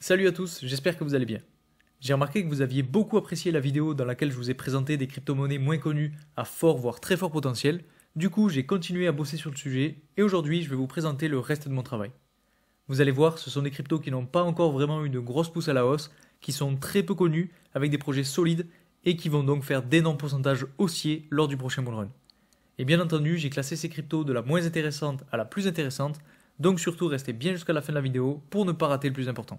Salut à tous, j'espère que vous allez bien. J'ai remarqué que vous aviez beaucoup apprécié la vidéo dans laquelle je vous ai présenté des crypto-monnaies moins connues à fort voire très fort potentiel. Du coup, j'ai continué à bosser sur le sujet et aujourd'hui, je vais vous présenter le reste de mon travail. Vous allez voir, ce sont des cryptos qui n'ont pas encore vraiment eu de grosse pousse à la hausse, qui sont très peu connus, avec des projets solides et qui vont donc faire d'énormes pourcentages haussiers lors du prochain bull run. Et bien entendu, j'ai classé ces cryptos de la moins intéressante à la plus intéressante, donc surtout restez bien jusqu'à la fin de la vidéo pour ne pas rater le plus important.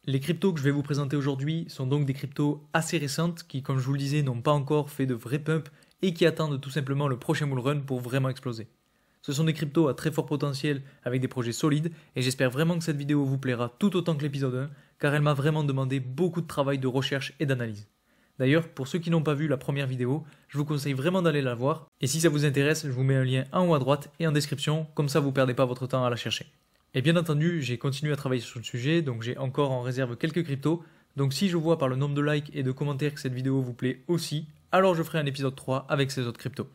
Les cryptos que je vais vous présenter aujourd'hui sont donc des cryptos assez récentes qui, comme je vous le disais, n'ont pas encore fait de vrai pump et qui attendent tout simplement le prochain bull run pour vraiment exploser. Ce sont des cryptos à très fort potentiel avec des projets solides et j'espère vraiment que cette vidéo vous plaira tout autant que l'épisode 1 car elle m'a vraiment demandé beaucoup de travail de recherche et d'analyse. D'ailleurs, pour ceux qui n'ont pas vu la première vidéo, je vous conseille vraiment d'aller la voir et si ça vous intéresse, je vous mets un lien en haut à droite et en description, comme ça vous ne perdez pas votre temps à la chercher. Et bien entendu, j'ai continué à travailler sur le sujet, donc j'ai encore en réserve quelques cryptos. Donc si je vois par le nombre de likes et de commentaires que cette vidéo vous plaît aussi, alors je ferai un épisode 3 avec ces autres cryptos.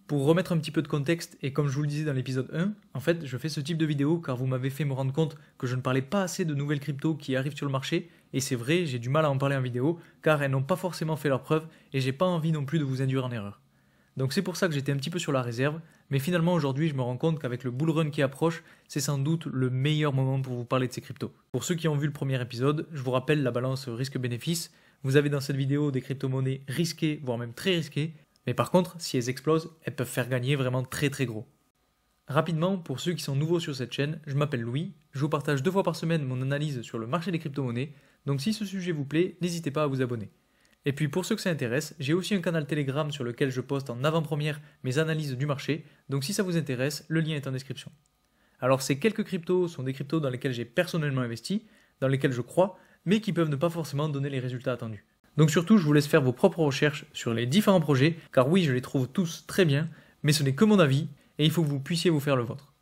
Pour remettre un petit peu de contexte, et comme je vous le disais dans l'épisode 1, en fait je fais ce type de vidéo car vous m'avez fait me rendre compte que je ne parlais pas assez de nouvelles cryptos qui arrivent sur le marché, et c'est vrai, j'ai du mal à en parler en vidéo, car elles n'ont pas forcément fait leurs preuves, et j'ai pas envie non plus de vous induire en erreur. Donc c'est pour ça que j'étais un petit peu sur la réserve, mais finalement aujourd'hui je me rends compte qu'avec le bull run qui approche, c'est sans doute le meilleur moment pour vous parler de ces cryptos. Pour ceux qui ont vu le premier épisode, je vous rappelle la balance risque-bénéfice. Vous avez dans cette vidéo des crypto-monnaies risquées, voire même très risquées, mais par contre, si elles explosent, elles peuvent faire gagner vraiment très très gros. Rapidement, pour ceux qui sont nouveaux sur cette chaîne, je m'appelle Louis, je vous partage 2 fois par semaine mon analyse sur le marché des crypto-monnaies, donc si ce sujet vous plaît, n'hésitez pas à vous abonner. Et puis pour ceux que ça intéresse, j'ai aussi un canal Telegram sur lequel je poste en avant-première mes analyses du marché, donc si ça vous intéresse, le lien est en description. Alors ces quelques cryptos sont des cryptos dans lesquels j'ai personnellement investi, dans lesquels je crois, mais qui peuvent ne pas forcément donner les résultats attendus. Donc surtout, je vous laisse faire vos propres recherches sur les différents projets, car oui, je les trouve tous très bien, mais ce n'est que mon avis, et il faut que vous puissiez vous faire le vôtre.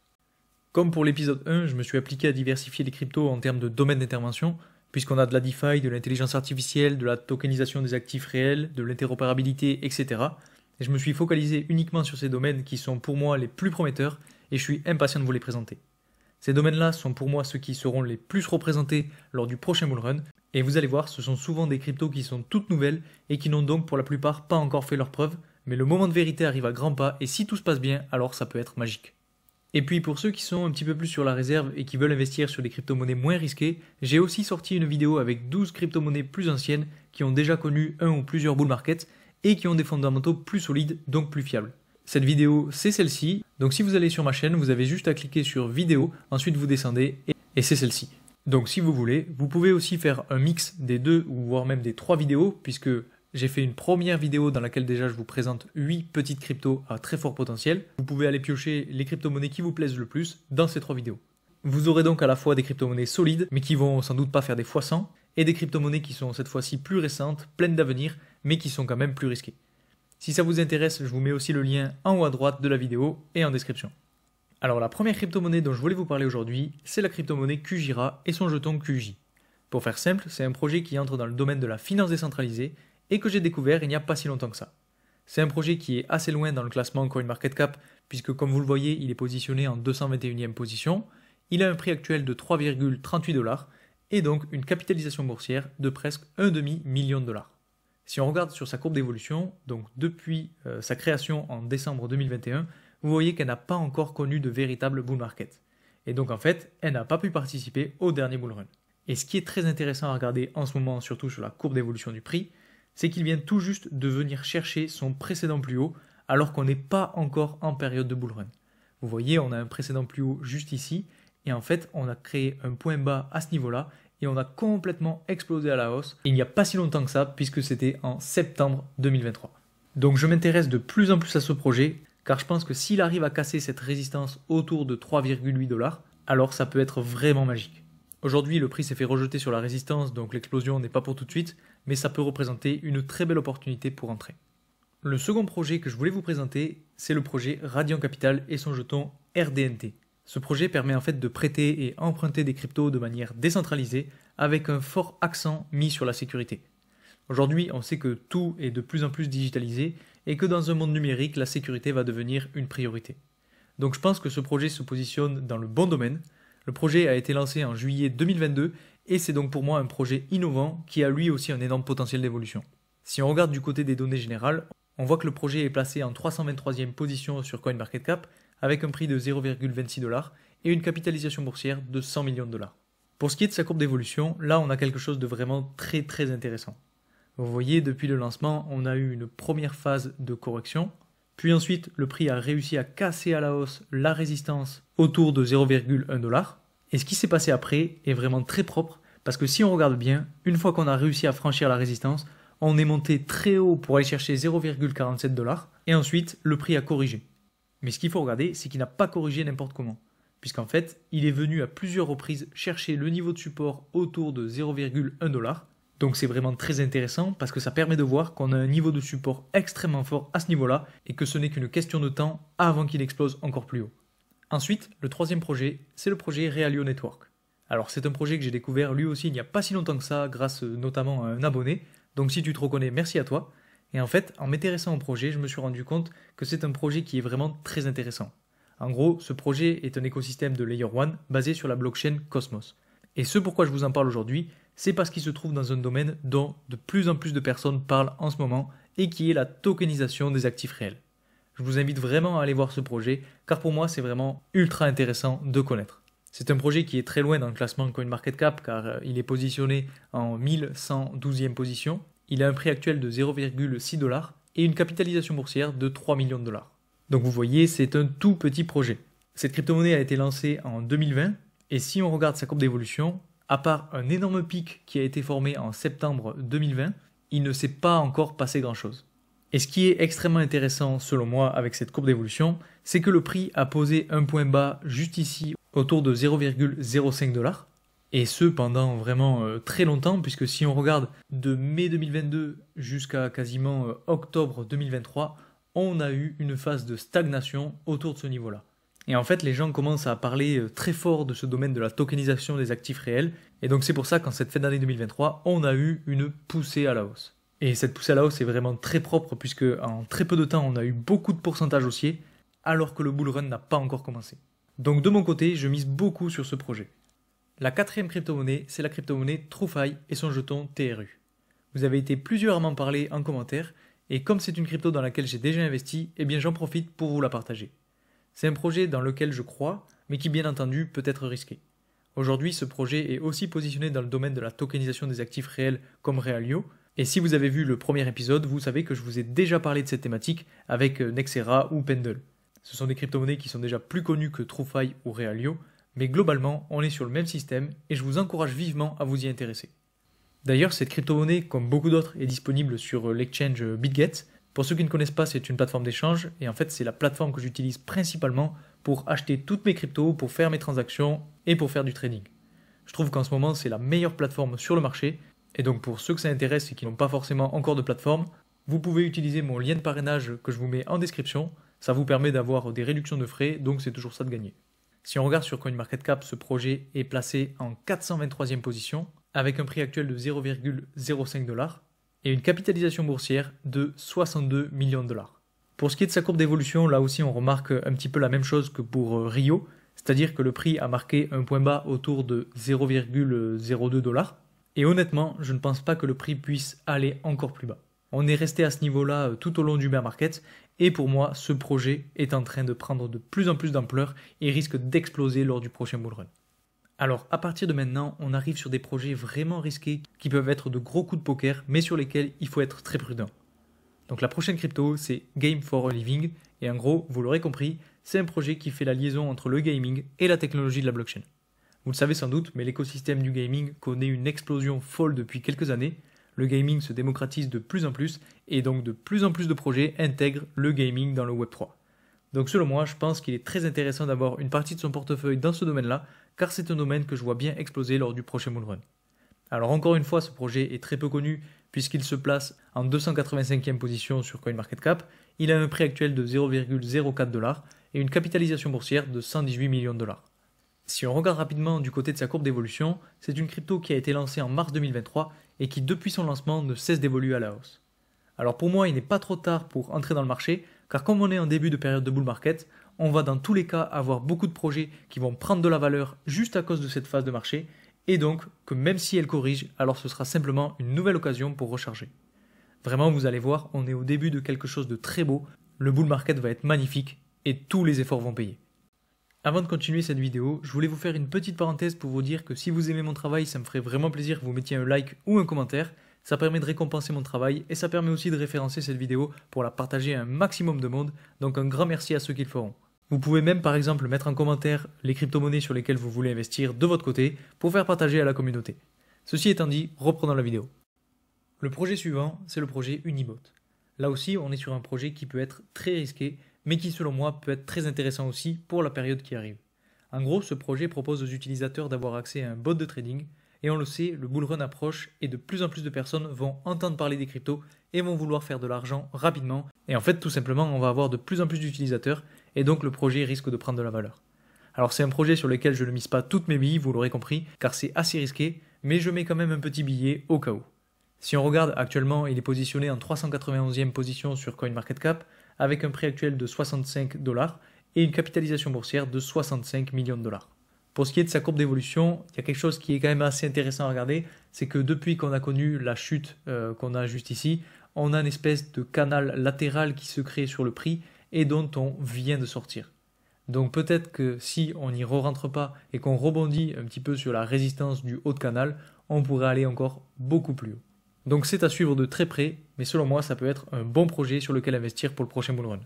Comme pour l'épisode 1, je me suis appliqué à diversifier les cryptos en termes de domaine d'intervention, puisqu'on a de la DeFi, de l'intelligence artificielle, de la tokenisation des actifs réels, de l'interopérabilité, etc. Et je me suis focalisé uniquement sur ces domaines qui sont pour moi les plus prometteurs, et je suis impatient de vous les présenter. Ces domaines-là sont pour moi ceux qui seront les plus représentés lors du prochain bull run, et vous allez voir, ce sont souvent des cryptos qui sont toutes nouvelles et qui n'ont donc pour la plupart pas encore fait leurs preuves, mais le moment de vérité arrive à grands pas et si tout se passe bien, alors ça peut être magique. Et puis pour ceux qui sont un petit peu plus sur la réserve et qui veulent investir sur des crypto-monnaies moins risquées, j'ai aussi sorti une vidéo avec 12 crypto-monnaies plus anciennes qui ont déjà connu un ou plusieurs bull markets et qui ont des fondamentaux plus solides, donc plus fiables. Cette vidéo, c'est celle-ci, donc si vous allez sur ma chaîne, vous avez juste à cliquer sur vidéo, ensuite vous descendez et c'est celle-ci. Donc si vous voulez, vous pouvez aussi faire un mix des 2 ou voire même des 3 vidéos, puisque j'ai fait une première vidéo dans laquelle déjà je vous présente 8 petites cryptos à très fort potentiel. Vous pouvez aller piocher les crypto-monnaies qui vous plaisent le plus dans ces 3 vidéos. Vous aurez donc à la fois des crypto-monnaies solides, mais qui vont sans doute pas faire des x100, et des crypto-monnaies qui sont cette fois-ci plus récentes, pleines d'avenir, mais qui sont quand même plus risquées. Si ça vous intéresse, je vous mets aussi le lien en haut à droite de la vidéo et en description. Alors la première crypto-monnaie dont je voulais vous parler aujourd'hui, c'est la crypto-monnaie QJIRA et son jeton QJ. Pour faire simple, c'est un projet qui entre dans le domaine de la finance décentralisée et que j'ai découvert il n'y a pas si longtemps que ça. C'est un projet qui est assez loin dans le classement CoinMarketCap puisque comme vous le voyez, il est positionné en 221e position, il a un prix actuel de 3,38$ et donc une capitalisation boursière de presque $1,5 million. Si on regarde sur sa courbe d'évolution, donc depuis sa création en décembre 2021, vous voyez qu'elle n'a pas encore connu de véritable bull market. Et donc en fait, elle n'a pas pu participer au dernier bull run. Et ce qui est très intéressant à regarder en ce moment, surtout sur la courbe d'évolution du prix, c'est qu'il vient tout juste de venir chercher son précédent plus haut, alors qu'on n'est pas encore en période de bull run. Vous voyez, on a un précédent plus haut juste ici, et en fait, on a créé un point bas à ce niveau-là, et on a complètement explosé à la hausse, il n'y a pas si longtemps que ça, puisque c'était en septembre 2023. Donc je m'intéresse de plus en plus à ce projet, car je pense que s'il arrive à casser cette résistance autour de 3,8$, alors ça peut être vraiment magique. Aujourd'hui, le prix s'est fait rejeter sur la résistance, donc l'explosion n'est pas pour tout de suite, mais ça peut représenter une très belle opportunité pour entrer. Le second projet que je voulais vous présenter, c'est le projet Radiant Capital et son jeton RDNT. Ce projet permet en fait de prêter et emprunter des cryptos de manière décentralisée, avec un fort accent mis sur la sécurité. Aujourd'hui, on sait que tout est de plus en plus digitalisé et que dans un monde numérique, la sécurité va devenir une priorité. Donc je pense que ce projet se positionne dans le bon domaine. Le projet a été lancé en juillet 2022 et c'est donc pour moi un projet innovant qui a lui aussi un énorme potentiel d'évolution. Si on regarde du côté des données générales, on voit que le projet est placé en 323e position sur CoinMarketCap avec un prix de 0,26$ et une capitalisation boursière de 100 millions de dollars. Pour ce qui est de sa courbe d'évolution, là on a quelque chose de vraiment très intéressant. Vous voyez, depuis le lancement, on a eu une première phase de correction, puis ensuite le prix a réussi à casser à la hausse la résistance autour de 0,1$. Et ce qui s'est passé après est vraiment très propre, parce que si on regarde bien, une fois qu'on a réussi à franchir la résistance, on est monté très haut pour aller chercher 0,47$, et ensuite le prix a corrigé. Mais ce qu'il faut regarder, c'est qu'il n'a pas corrigé n'importe comment, puisqu'en fait, il est venu à plusieurs reprises chercher le niveau de support autour de 0,1$. Donc c'est vraiment très intéressant parce que ça permet de voir qu'on a un niveau de support extrêmement fort à ce niveau-là et que ce n'est qu'une question de temps avant qu'il explose encore plus haut. Ensuite, le troisième projet, c'est le projet Realio Network. Alors c'est un projet que j'ai découvert lui aussi il n'y a pas si longtemps que ça grâce notamment à un abonné, donc si tu te reconnais, merci à toi. Et en fait, en m'intéressant au projet, je me suis rendu compte que c'est un projet qui est vraiment très intéressant. En gros, ce projet est un écosystème de Layer 1 basé sur la blockchain Cosmos. Et ce pourquoi je vous en parle aujourd'hui, c'est parce qu'il se trouve dans un domaine dont de plus en plus de personnes parlent en ce moment et qui est la tokenisation des actifs réels. Je vous invite vraiment à aller voir ce projet car pour moi c'est vraiment ultra intéressant de connaître. C'est un projet qui est très loin dans le classement CoinMarketCap car il est positionné en 1112e position. Il a un prix actuel de 0,6$ et une capitalisation boursière de 3 millions de dollars. Donc vous voyez, c'est un tout petit projet. Cette crypto-monnaie a été lancée en 2020 et si on regarde sa courbe d'évolution, à part un énorme pic qui a été formé en septembre 2020, il ne s'est pas encore passé grand-chose. Et ce qui est extrêmement intéressant selon moi avec cette courbe d'évolution, c'est que le prix a posé un point bas juste ici autour de 0,05$, et ce pendant vraiment très longtemps, puisque si on regarde de mai 2022 jusqu'à quasiment octobre 2023, on a eu une phase de stagnation autour de ce niveau-là. Et en fait, les gens commencent à parler très fort de ce domaine de la tokenisation des actifs réels. Et donc c'est pour ça qu'en cette fin d'année 2023, on a eu une poussée à la hausse. Et cette poussée à la hausse est vraiment très propre puisque en très peu de temps, on a eu beaucoup de pourcentage haussier alors que le bull run n'a pas encore commencé. Donc de mon côté, je mise beaucoup sur ce projet. La quatrième crypto-monnaie, c'est la crypto-monnaie TrueFi et son jeton TRU. Vous avez été plusieurs à m'en parler en commentaire et comme c'est une crypto dans laquelle j'ai déjà investi, eh bien j'en profite pour vous la partager. C'est un projet dans lequel je crois, mais qui bien entendu peut être risqué. Aujourd'hui, ce projet est aussi positionné dans le domaine de la tokenisation des actifs réels comme Realio, et si vous avez vu le premier épisode, vous savez que je vous ai déjà parlé de cette thématique avec Nexera ou Pendle. Ce sont des crypto-monnaies qui sont déjà plus connues que TrueFi ou Realio, mais globalement, on est sur le même système et je vous encourage vivement à vous y intéresser. D'ailleurs, cette crypto-monnaie, comme beaucoup d'autres, est disponible sur l'exchange BitGet. Pour ceux qui ne connaissent pas, c'est une plateforme d'échange et en fait c'est la plateforme que j'utilise principalement pour acheter toutes mes cryptos, pour faire mes transactions et pour faire du trading. Je trouve qu'en ce moment c'est la meilleure plateforme sur le marché et donc pour ceux que ça intéresse et qui n'ont pas forcément encore de plateforme, vous pouvez utiliser mon lien de parrainage que je vous mets en description, ça vous permet d'avoir des réductions de frais donc c'est toujours ça de gagner. Si on regarde sur CoinMarketCap, ce projet est placé en 423e position avec un prix actuel de 0,05$ et une capitalisation boursière de 62 millions de dollars. Pour ce qui est de sa courbe d'évolution, là aussi on remarque un petit peu la même chose que pour Rio, c'est-à-dire que le prix a marqué un point bas autour de 0,02$, et honnêtement, je ne pense pas que le prix puisse aller encore plus bas. On est resté à ce niveau-là tout au long du bear market, et pour moi, ce projet est en train de prendre de plus en plus d'ampleur et risque d'exploser lors du prochain bull run. Alors, à partir de maintenant, on arrive sur des projets vraiment risqués qui peuvent être de gros coups de poker, mais sur lesquels il faut être très prudent. Donc la prochaine crypto, c'est Game for a Living, et en gros, vous l'aurez compris, c'est un projet qui fait la liaison entre le gaming et la technologie de la blockchain. Vous le savez sans doute, mais l'écosystème du gaming connaît une explosion folle depuis quelques années. Le gaming se démocratise de plus en plus, et donc de plus en plus de projets intègrent le gaming dans le Web3. Donc selon moi, je pense qu'il est très intéressant d'avoir une partie de son portefeuille dans ce domaine-là, car c'est un domaine que je vois bien exploser lors du prochain bull run. Alors encore une fois, ce projet est très peu connu puisqu'il se place en 285e position sur CoinMarketCap. Il a un prix actuel de 0,04$ et une capitalisation boursière de 118 millions de dollars. Si on regarde rapidement du côté de sa courbe d'évolution, c'est une crypto qui a été lancée en mars 2023 et qui depuis son lancement ne cesse d'évoluer à la hausse. Alors pour moi, il n'est pas trop tard pour entrer dans le marché, car comme on est en début de période de bull market, on va dans tous les cas avoir beaucoup de projets qui vont prendre de la valeur juste à cause de cette phase de marché, et donc que même si elle corrige, alors ce sera simplement une nouvelle occasion pour recharger. Vraiment, vous allez voir, on est au début de quelque chose de très beau, le bull market va être magnifique, et tous les efforts vont payer. Avant de continuer cette vidéo, je voulais vous faire une petite parenthèse pour vous dire que si vous aimez mon travail, ça me ferait vraiment plaisir que vous mettiez un like ou un commentaire. Ça permet de récompenser mon travail et ça permet aussi de référencer cette vidéo pour la partager à un maximum de monde, donc un grand merci à ceux qui le feront. Vous pouvez même par exemple mettre en commentaire les crypto-monnaies sur lesquelles vous voulez investir de votre côté pour faire partager à la communauté. Ceci étant dit, reprenons la vidéo. Le projet suivant, c'est le projet Unibot. Là aussi, on est sur un projet qui peut être très risqué, mais qui selon moi peut être très intéressant aussi pour la période qui arrive. En gros, ce projet propose aux utilisateurs d'avoir accès à un bot de trading, et on le sait, le bull run approche et de plus en plus de personnes vont entendre parler des cryptos et vont vouloir faire de l'argent rapidement. Et en fait, tout simplement, on va avoir de plus en plus d'utilisateurs et donc le projet risque de prendre de la valeur. Alors c'est un projet sur lequel je ne mise pas toutes mes billes, vous l'aurez compris, car c'est assez risqué, mais je mets quand même un petit billet au cas où. Si on regarde actuellement, il est positionné en 391e position sur CoinMarketCap avec un prix actuel de 65 $ et une capitalisation boursière de 65 millions de dollars. Pour ce qui est de sa courbe d'évolution, il y a quelque chose qui est quand même assez intéressant à regarder, c'est que depuis qu'on a connu la chute qu'on a juste ici, on a une espèce de canal latéral qui se crée sur le prix et dont on vient de sortir. Donc peut-être que si on n'y re-rentre pas et qu'on rebondit un petit peu sur la résistance du haut de canal, on pourrait aller encore beaucoup plus haut. Donc c'est à suivre de très près, mais selon moi ça peut être un bon projet sur lequel investir pour le prochain bull run.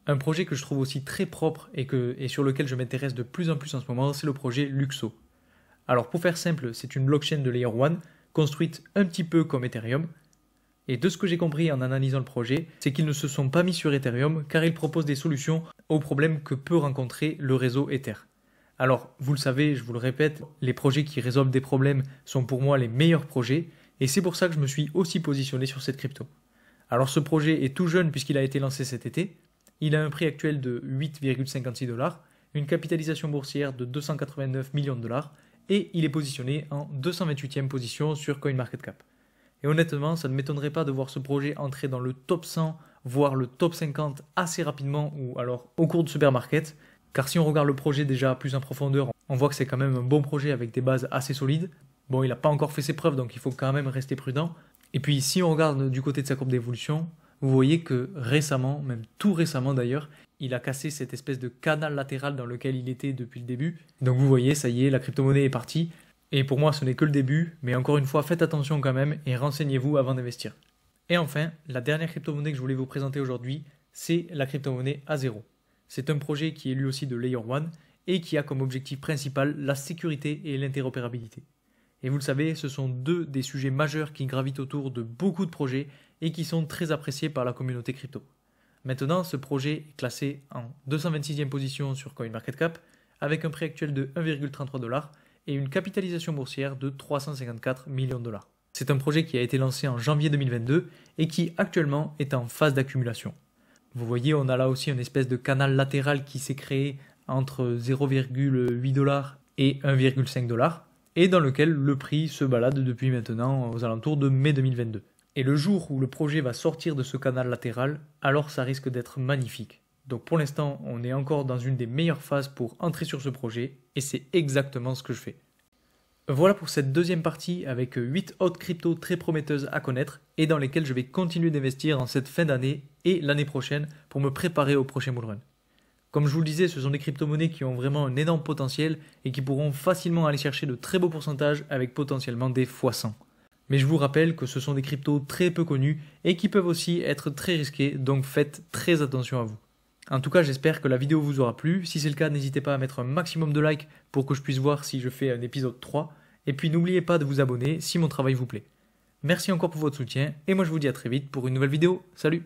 Un projet que je trouve aussi très propre et sur lequel je m'intéresse de plus en plus en ce moment, c'est le projet Luxo. Alors pour faire simple, c'est une blockchain de Layer 1 construite un petit peu comme Ethereum. Et de ce que j'ai compris en analysant le projet, c'est qu'ils ne se sont pas mis sur Ethereum car ils proposent des solutions aux problèmes que peut rencontrer le réseau Ether. Alors vous le savez, je vous le répète, les projets qui résolvent des problèmes sont pour moi les meilleurs projets et c'est pour ça que je me suis aussi positionné sur cette crypto. Alors ce projet est tout jeune puisqu'il a été lancé cet été. Il a un prix actuel de 8,56 $, une capitalisation boursière de 289 millions de dollars et il est positionné en 228e position sur CoinMarketCap. Et honnêtement, ça ne m'étonnerait pas de voir ce projet entrer dans le top 100, voire le top 50 assez rapidement ou alors au cours de ce bear market. Car si on regarde le projet déjà plus en profondeur, on voit que c'est quand même un bon projet avec des bases assez solides. Bon, il n'a pas encore fait ses preuves, donc il faut quand même rester prudent. Et puis si on regarde du côté de sa courbe d'évolution, vous voyez que récemment, même tout récemment d'ailleurs, il a cassé cette espèce de canal latéral dans lequel il était depuis le début. Donc vous voyez, ça y est, la crypto-monnaie est partie. Et pour moi, ce n'est que le début, mais encore une fois, faites attention quand même et renseignez-vous avant d'investir. Et enfin, la dernière crypto-monnaie que je voulais vous présenter aujourd'hui, c'est la crypto-monnaie A0. C'est un projet qui est lui aussi de Layer 1 et qui a comme objectif principal la sécurité et l'interopérabilité. Et vous le savez, ce sont deux des sujets majeurs qui gravitent autour de beaucoup de projets et qui sont très appréciés par la communauté crypto. Maintenant, ce projet est classé en 226e position sur CoinMarketCap avec un prix actuel de 1,33 $ et une capitalisation boursière de 354 millions de dollars. C'est un projet qui a été lancé en janvier 2022 et qui actuellement est en phase d'accumulation. Vous voyez, on a là aussi une espèce de canal latéral qui s'est créé entre 0,8 $ et 1,5 $ et dans lequel le prix se balade depuis maintenant aux alentours de mai 2022. Et le jour où le projet va sortir de ce canal latéral, alors ça risque d'être magnifique. Donc pour l'instant, on est encore dans une des meilleures phases pour entrer sur ce projet, et c'est exactement ce que je fais. Voilà pour cette deuxième partie avec 8 autres cryptos très prometteuses à connaître, et dans lesquelles je vais continuer d'investir en cette fin d'année et l'année prochaine pour me préparer au prochain bull run. Comme je vous le disais, ce sont des crypto-monnaies qui ont vraiment un énorme potentiel et qui pourront facilement aller chercher de très beaux pourcentages avec potentiellement des x100. Mais je vous rappelle que ce sont des cryptos très peu connus et qui peuvent aussi être très risqués, donc faites très attention à vous. En tout cas, j'espère que la vidéo vous aura plu. Si c'est le cas, n'hésitez pas à mettre un maximum de likes pour que je puisse voir si je fais un épisode 3. Et puis n'oubliez pas de vous abonner si mon travail vous plaît. Merci encore pour votre soutien et moi je vous dis à très vite pour une nouvelle vidéo. Salut!